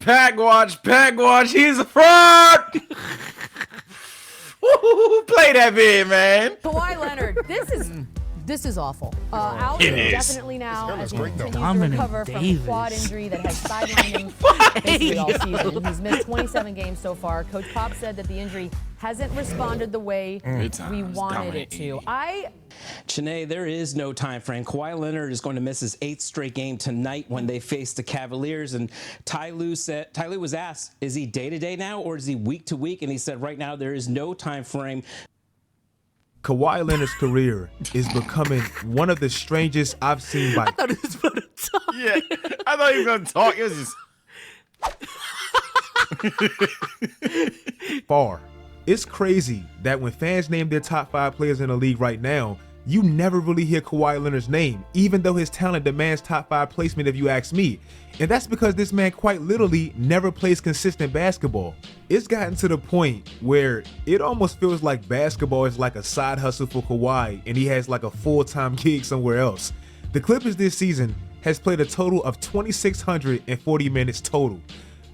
Pack watch. He's a fraud. Woo, play that bit, man. Kawhi Leonard, this is awful. Out definitely now as he continues to recover from a quad injury that has sidelined him basically all season. He's missed 27 games so far. Coach Pop said that the injury hasn't responded the way we wanted it to. Chene, there is no time frame. Kawhi Leonard is going to miss his 8th straight game tonight when they face the Cavaliers. And Ty Lue was asked, is he day-to-day now or is he week-to-week? And he said right now there is no time frame. Kawhi Leonard's career is becoming one of the strangest I've seen by. I thought he was about to talk. Yeah, I thought he was going to talk. It was just far. It's crazy that when fans name their top 5 players in the league right now, you never really hear Kawhi Leonard's name, even though his talent demands top 5 placement if you ask me. And that's because this man quite literally never plays consistent basketball. It's gotten to the point where it almost feels like basketball is like a side hustle for Kawhi and he has like a full-time gig somewhere else. The Clippers this season has played a total of 2,640 minutes total.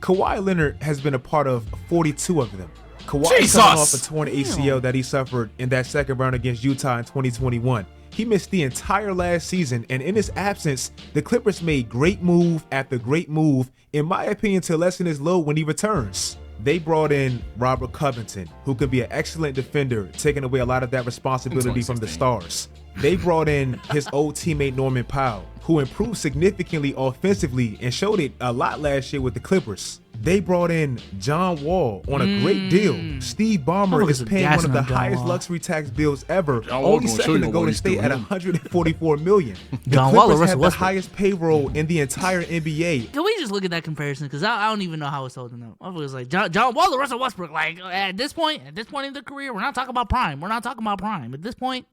Kawhi Leonard has been a part of 42 of them. Kawhi is coming off a torn ACL that he suffered in that second round against Utah in 2021. He missed the entire last season, and in his absence, the Clippers made great move after great move, in my opinion, to lessen his load when he returns. They brought in Robert Covington, who could be an excellent defender, taking away a lot of that responsibility from the stars. They brought in his old teammate Norman Powell, who improved significantly offensively and showed it a lot last year with the Clippers. They brought in John Wall on a great deal. Steve Ballmer is paying one of the highest luxury tax bills ever, only second to Golden State at $144 million. The Clippers have the highest payroll in the entire NBA. Can we just look at that comparison? Because I don't even know how it's holding up. I was like, John Wall or Russell Westbrook. Like at this point in the career, we're not talking about prime. At this point.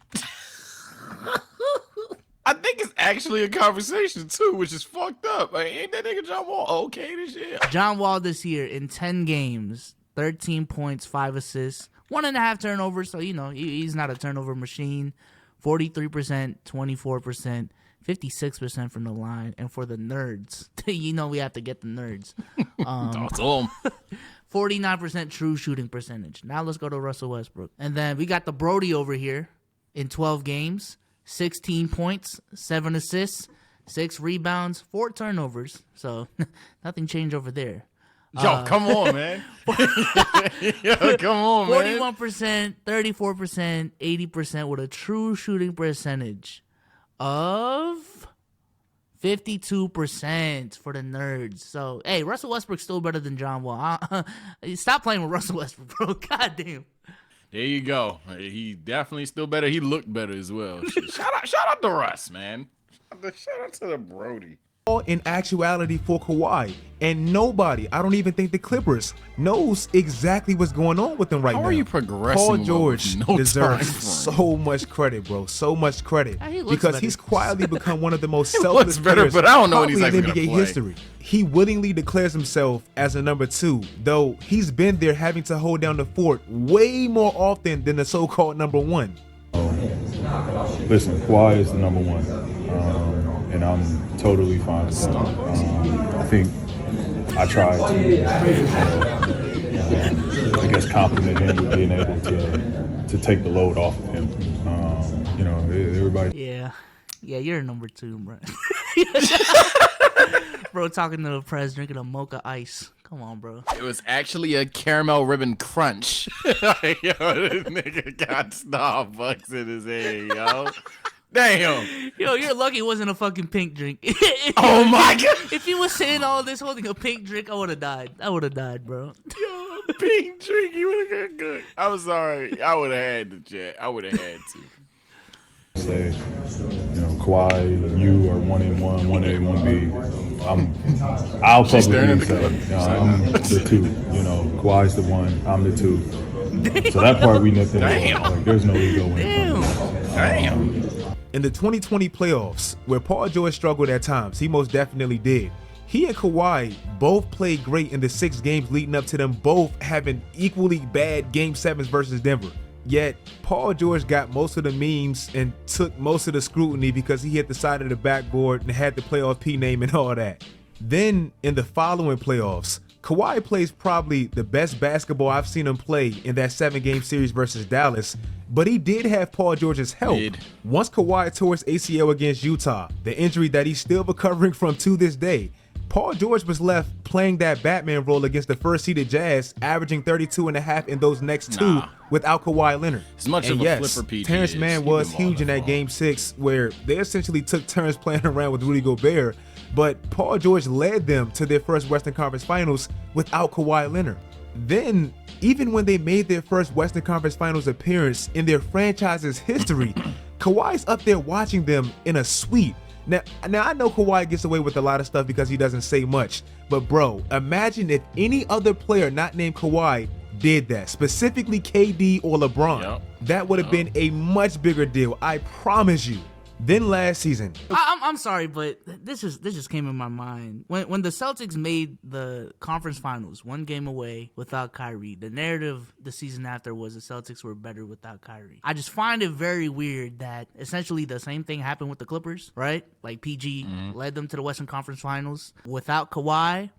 I think it's actually a conversation too, which is fucked up. Like, ain't that nigga John Wall okay this year? John Wall this year in 10 games, 13 points, 5 assists, 1.5 turnovers. So, you know, he's not a turnover machine. 43%, 24%, 56% from the line. And for the nerds, you know we have to get the nerds. Talk to 'em. 49% true shooting percentage. Now let's go to Russell Westbrook. And then we got the Brody over here in 12 games. 16 points, 7 assists, 6 rebounds, 4 turnovers. So nothing changed over there. Yo, come on, man. Yo, come on, 41%, 34%, 80% with a true shooting percentage of 52% for the nerds. So, hey, Russell Westbrook's still better than John Wall. Stop playing with Russell Westbrook, bro. God damn. There you go. He definitely still better. He looked better as well. Shout out to Russ, man. Shout out to the Brody. In actuality for Kawhi, and nobody, I don't even think the Clippers, knows exactly what's going on with them right now. How are you progressing? Paul George deserves so much credit, bro. So much credit because he's quietly become one of the most selfless players but I don't know when he's in actually NBA history. He willingly declares himself as a number 2, though he's been there having to hold down the fort way more often than the so-called number 1. Listen, Kawhi is the number 1. And I'm totally fine with that. I think I tried to, I guess, compliment him with being able to take the load off of him. You know, everybody. Yeah, you're a number 2, bro. Bro, talking to the press, drinking a mocha ice. Come on, bro. It was actually a caramel ribbon crunch. Yo, this nigga got Starbucks in his head, yo. Damn. Yo, you're lucky it wasn't a fucking pink drink. Oh my god. If you was saying all this holding a pink drink, I would have died, bro. Yo, pink drink, you would have got good. I'm sorry. I would have had to chat. I would have had to. Say, you know, Kawhi, you are 1A, 1B. I'll publicly say, I'm the 2. You know, Kawhi's the 1, I'm the 2. So that part we nipped in. Like, there's no ego in it. Damn. In the 2020 playoffs, where Paul George struggled at times, he most definitely did. He and Kawhi both played great in the 6 games leading up to them both having equally bad Game 7s versus Denver. Yet, Paul George got most of the memes and took most of the scrutiny because he hit the side of the backboard and had the playoff P name and all that. Then in the following playoffs, Kawhi plays probably the best basketball I've seen him play in that 7-game series versus Dallas, but he did have Paul George's help. Once Kawhi tore his ACL against Utah, the injury that he's still recovering from to this day, Paul George was left playing that Batman role against the first-seeded Jazz, averaging 32.5 in those next two without Kawhi Leonard. As much of a flipper PG Terrence Mann was huge in that Game 6 where they essentially took turns playing around with Rudy Gobert, but Paul George led them to their first Western Conference Finals without Kawhi Leonard. Then, even when they made their first Western Conference Finals appearance in their franchise's history, Kawhi's up there watching them in a suite. Now I know Kawhi gets away with a lot of stuff because he doesn't say much, but bro, imagine if any other player not named Kawhi did that, specifically KD or LeBron. That would have been a much bigger deal, I promise you. Then last season, I'm sorry, but this just came in my mind. When the Celtics made the conference finals, 1 game away without Kyrie, the narrative the season after was the Celtics were better without Kyrie. I just find it very weird that essentially the same thing happened with the Clippers, right? Like PG led them to the Western Conference Finals without Kawhi.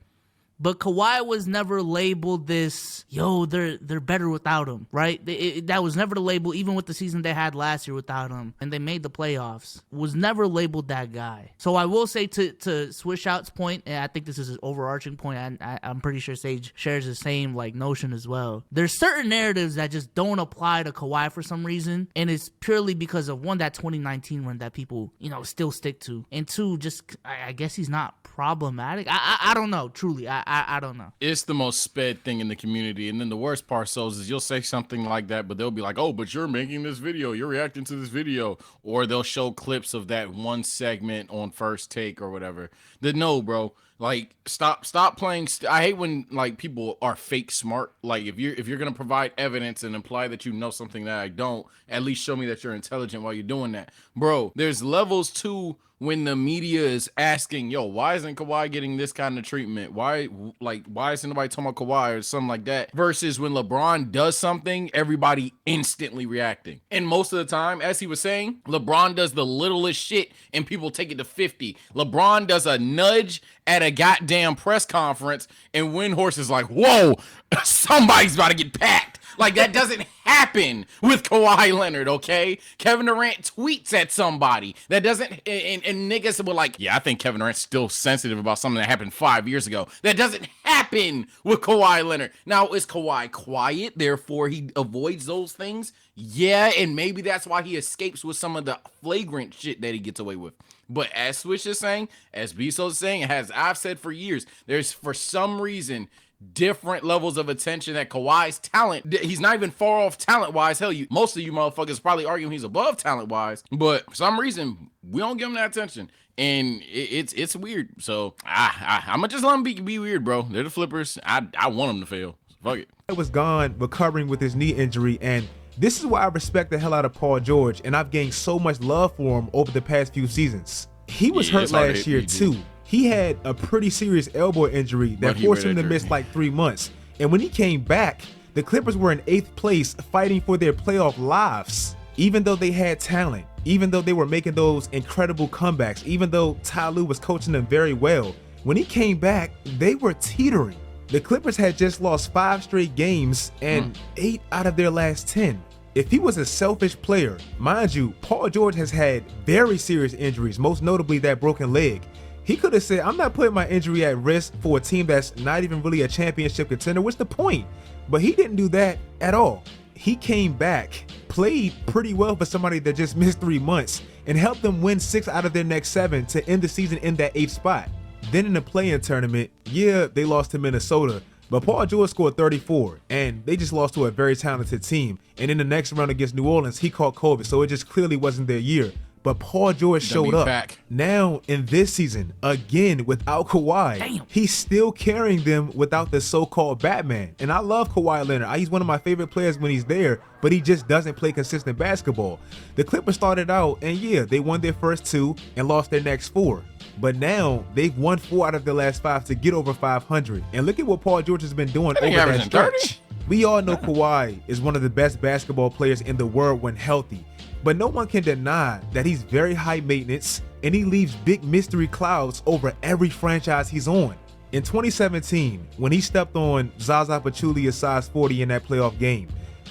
But Kawhi was never labeled this, they're better without him, right? That was never the label, even with the season they had last year without him, and they made the playoffs, was never labeled that guy. So I will say to Swish Out's point, and I think this is an overarching point, and I'm pretty sure Sage shares the same notion as well. There's certain narratives that just don't apply to Kawhi for some reason, and it's purely because of, one, that 2019 run that people, still stick to, and two, just, I guess he's not problematic. I don't know, truly. I don't know. It's the most sped thing in the community. And then the worst part, Souls, is you'll say something like that, but they'll be like, oh, but you're making this video. You're reacting to this video. Or they'll show clips of that one segment on First Take or whatever. No, bro. Like, stop playing. I hate when people are fake smart. Like, if you're gonna provide evidence and imply that you know something that I don't, at least show me that you're intelligent while you're doing that, bro. There's levels to when the media is asking, why isn't Kawhi getting this kind of treatment? Why isn't nobody talking about Kawhi or something like that? Versus when LeBron does something, everybody instantly reacting. And most of the time, as he was saying, LeBron does the littlest shit and people take it to 50. LeBron does a nudge at a goddamn press conference and Windhorse is like, whoa, somebody's about to get packed. Like, that doesn't happen with Kawhi Leonard, okay? Kevin Durant tweets at somebody. That doesn't, and niggas were like, I think Kevin Durant's still sensitive about something that happened 5 years ago. That doesn't happen with Kawhi Leonard. Now, is Kawhi quiet, therefore he avoids those things? Yeah, and maybe that's why he escapes with some of the flagrant shit that he gets away with. But as Swish is saying, as Bezos is saying, as I've said for years, there's for some reason different levels of attention that Kawhi's talent, he's not even far off talent-wise. Hell, most of you motherfuckers probably arguing he's above talent-wise, but for some reason, we don't give him that attention. And it's weird. So I'm gonna just let him be weird, bro. They're the flippers. I want them to fail. Fuck it. He was gone, recovering with his knee injury, and this is why I respect the hell out of Paul George, and I've gained so much love for him over the past few seasons. He was hurt last year too. He had a pretty serious elbow injury that forced him to miss 3 months. And when he came back, the Clippers were in 8th place fighting for their playoff lives. Even though they had talent, even though they were making those incredible comebacks, even though Ty Lue was coaching them very well, when he came back, they were teetering. The Clippers had just lost 5 straight games and 8 out of their last 10. If he was a selfish player, mind you, Paul George has had very serious injuries, most notably that broken leg. He could have said, I'm not putting my injury at risk for a team that's not even really a championship contender. What's the point? But he didn't do that at all. He came back, played pretty well for somebody that just missed 3 months, and helped them win 6 out of their next 7 to end the season in that 8th spot. Then in the play-in tournament, they lost to Minnesota, but Paul George scored 34, and they just lost to a very talented team. And in the next round against New Orleans, he caught COVID, so it just clearly wasn't their year. But Paul George showed up. Now in this season, again without Kawhi, he's still carrying them without the so-called Batman. And I love Kawhi Leonard. He's one of my favorite players when he's there, but he just doesn't play consistent basketball. The Clippers started out, and they won their first 2 and lost their next 4. But now they've won 4 out of their last 5 to get over 500. And look at what Paul George has been doing over that stretch. We all know Kawhi is one of the best basketball players in the world when healthy. But no one can deny that he's very high maintenance and he leaves big mystery clouds over every franchise he's on. In 2017, when he stepped on Zaza Pachulia's size 40 in that playoff game,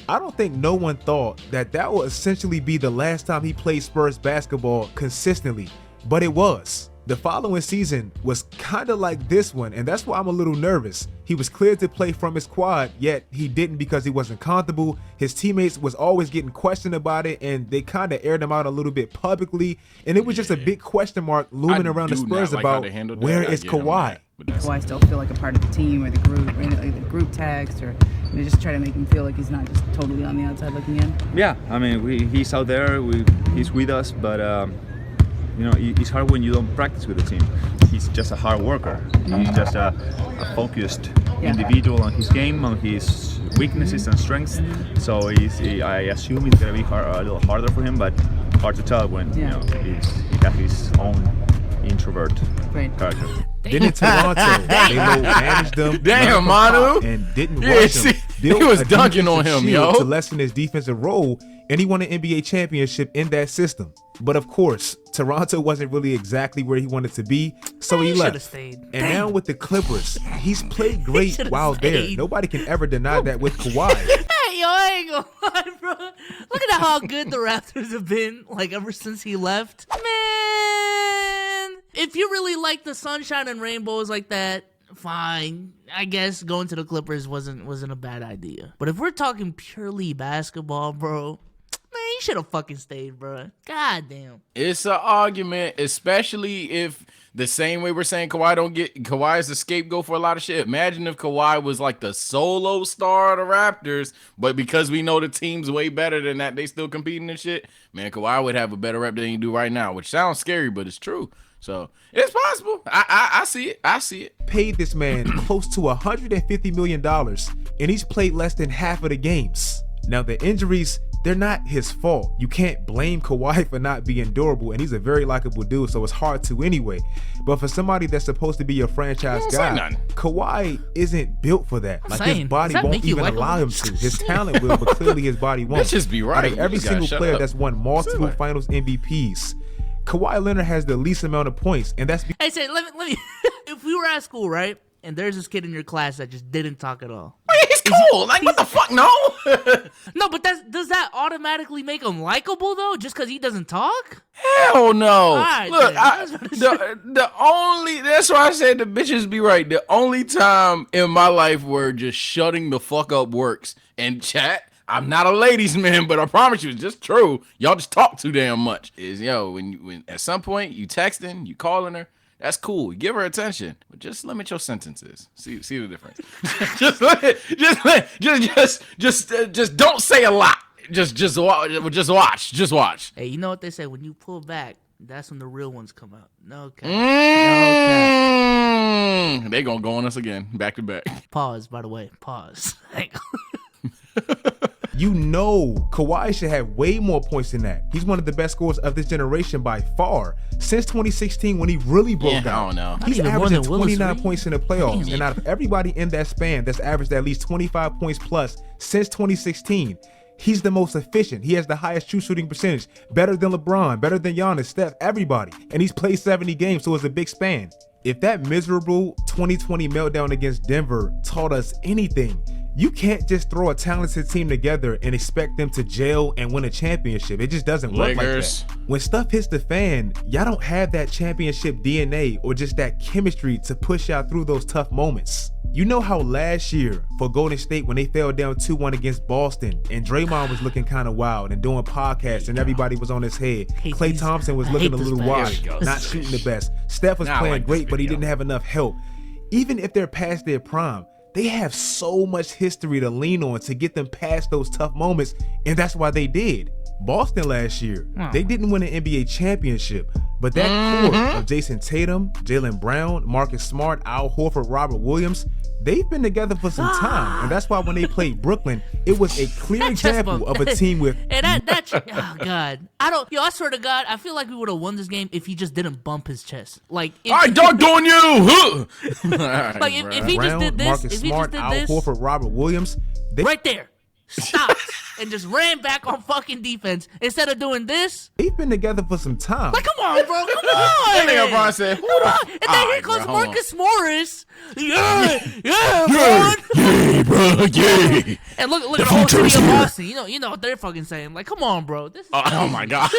I don't think no one thought that that would essentially be the last time he played Spurs basketball consistently, but it was. The following season was kind of like this one, and that's why I'm a little nervous. He was cleared to play from his quad, yet he didn't because he wasn't comfortable. His teammates was always getting questioned about it, and they kind of aired him out a little bit publicly, and it was just a big question mark looming around the Spurs about where is Kawhi? Kawhi still feel like a part of the team or the group, or like the group text, or just try to make him feel like he's not just totally on the outside looking in? Yeah, I mean, he's out there, he's with us, but you know, it's hard when you don't practice with the team. He's just a hard worker. He's just a focused individual on his game, on his weaknesses and strengths. So I assume it's gonna be a little harder for him, but hard to tell when you know he has his own introvert character. Then in Toronto, they low managed them. Damn, Manu, and didn't rush him. He was dunking on him, yo, to lessen his defensive role, and he won an NBA championship in that system. But of course, Toronto wasn't really exactly where he wanted to be, so he left. And now with the Clippers, he's played great while there. Nobody can ever deny that with Kawhi. Hey, yo, I ain't gonna lie, bro. Look at how good the Raptors have been, like, ever since he left. Man, if you really like the sunshine and rainbows like that, fine. I guess going to the Clippers wasn't a bad idea. But if we're talking purely basketball, bro, man, you should have fucking stayed, bro. God damn. It's an argument, especially if the same way we're saying Kawhi is the scapegoat for a lot of shit. Imagine if Kawhi was like the solo star of the Raptors, but because we know the team's way better than that, they still competing and shit. Man, Kawhi would have a better rep than you do right now, which sounds scary, but it's true. So it's possible. I see it. I see it. Paid this man close to $150 million, and he's played less than half of the games. Now the injuries, they're not his fault. You can't blame Kawhi for not being durable, and he's a very likable dude, so it's hard to anyway. But for somebody that's supposed to be your franchise guy, Kawhi isn't built for that. Like, his body won't even allow him to. His talent will, but clearly his body won't. Let's just be right. Out of every single player that's won multiple Finals MVPs, Kawhi Leonard has the least amount of points, and that's Hey, say, let me. If we were at school, right, and there's this kid in your class that just didn't talk at all. He's cool. Like, what the fuck? No. No, but does that automatically make him likable though? Just because he doesn't talk? Hell no. Right, look, the only, that's why I said the bitches be right. The only time in my life where just shutting the fuck up works, and chat, I'm not a ladies man, but I promise you it's just true. Y'all just talk too damn much. Is when at some point you texting, you calling her, that's cool. You give her attention, but just limit your sentences. See the difference. just don't say a lot. Just watch. Hey, you know what they say? When you pull back, that's when the real ones come out. No cap. They gonna go on us again, back to back. Pause, by the way. Pause. You know Kawhi should have way more points than that. He's one of the best scorers of this generation by far. Since 2016 when he really broke out. I don't know. He's averaging 29 points in the playoffs. And out of everybody in that span that's averaged at least 25 points plus since 2016, he's the most efficient. He has the highest true shooting percentage. Better than LeBron, better than Giannis, Steph, everybody. And he's played 70 games, so it's a big span. If that miserable 2020 meltdown against Denver taught us anything, you can't just throw a talented team together and expect them to gel and win a championship. It just doesn't work like that. When stuff hits the fan, y'all don't have that championship DNA or just that chemistry to push y'all through those tough moments. You know how last year for Golden State when they fell down 2-1 against Boston and Draymond was looking kind of wild and doing podcasts and everybody was on his head. Klay Thompson was looking a little washed, not shooting the best. Steph was playing great, but he didn't have enough help. Even if they're past their prime, they have so much history to lean on to get them past those tough moments, and that's why they did. Boston last year, they didn't win an NBA championship, but that core of Jason Tatum, Jaylen Brown, Marcus Smart, Al Horford, Robert Williams, they've been together for some time, and that's why when they played Brooklyn, it was a clear example of a team with. And oh god, I swear to God, I feel like we would have won this game if he just didn't bump his chest. Like, I dunked on you. Like if he just did this, Marcus Smart, Al Horford, Robert Williams, right there, stop. and just ran back on fucking defense instead of doing this. They've been together for some time. Like, come on, bro. Come on. That nigga Bron said, Come on. And then here comes Marcus Morris. Yeah, Bron. Yeah, bro, yeah. And look at the whole city of Boston. You know what they're fucking saying. Like, come on, bro. This is Oh my God.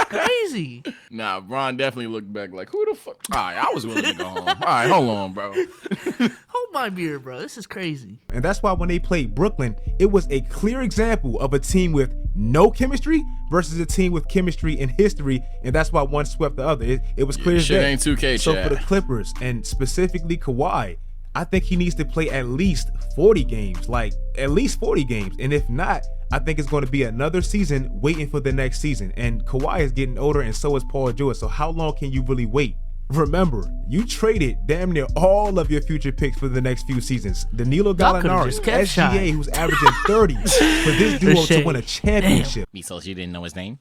crazy. Nah, Bron definitely looked back like, who the fuck? All right, I was willing to go home. All right, hold on, bro. Hold my beer, bro. This is crazy. And that's why when they played Brooklyn, it was a clear example of a team with no chemistry versus a team with chemistry and history, and that's why one swept the other. It was clear as shit day. ain't 2K, So Chad. for the Clippers, and specifically Kawhi, I think he needs to play at least 40 games, like at least 40 games. And if not, I think it's going to be another season waiting for the next season. And Kawhi is getting older, and so is Paul George. So how long can you really wait? Remember, you traded damn near all of your future picks for the next few seasons. Danilo Gallinari, just kept SGA, Shy. who's averaging 30 for this duo to win a championship. Measles, you didn't know his name?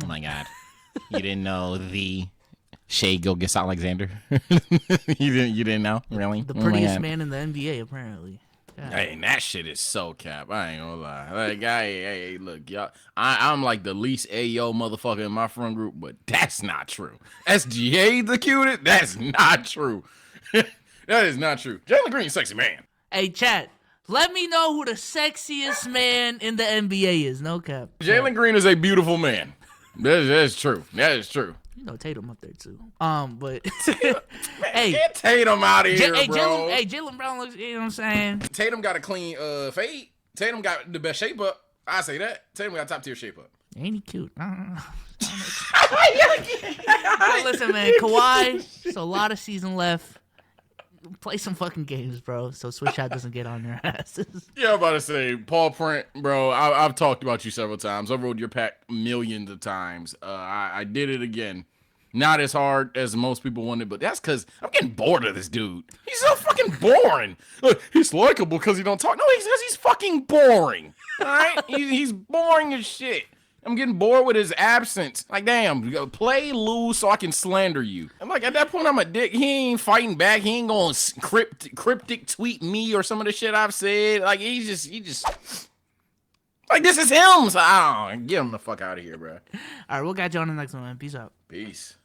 Oh my God. You didn't know the Shea Gilgeous-Alexander? you didn't know? Really? The Oh my prettiest God. man in the NBA, apparently. God. Hey, and that shit is so cap. I ain't gonna lie. Like, hey, look, y'all. I'm like the least Ayo motherfucker in my friend group, but that's not true. SGA the cutest? That's not true. That is not true. Jalen Green, sexy man. Hey, chat. Let me know who the sexiest man in the NBA is. No cap. Jalen Green is a beautiful man. That's true. That is true. You know Tatum up there too. But hey, Get Tatum out of here, bro. Jalen Brown looks. You know what I'm saying? Tatum got a clean fade. Tatum got the best shape up. I say that. Tatum got top tier shape up. Ain't he cute? I don't know. But listen, man, Kawhi. There's a lot of season left. Play some fucking games, bro, so Switch Out doesn't get on their asses. Yeah, I'm about to say, Paul Print, bro, I've talked about you several times. I've rode your pack millions of times. I did it again. Not as hard as most people wanted, but that's because I'm getting bored of this dude. He's so fucking boring. He's likable because he don't talk. No, he's because he's fucking boring. All right? He's boring as shit. I'm getting bored with his absence. Like, damn, you gotta play loose so I can slander you. And like, at that point, I'm a dick. He ain't fighting back. He ain't gonna cryptic tweet me or some of the shit I've said. Like, he just, like, this is him. So, get him the fuck out of here, bro. All right, we'll catch you on the next one, man. Peace out. Peace.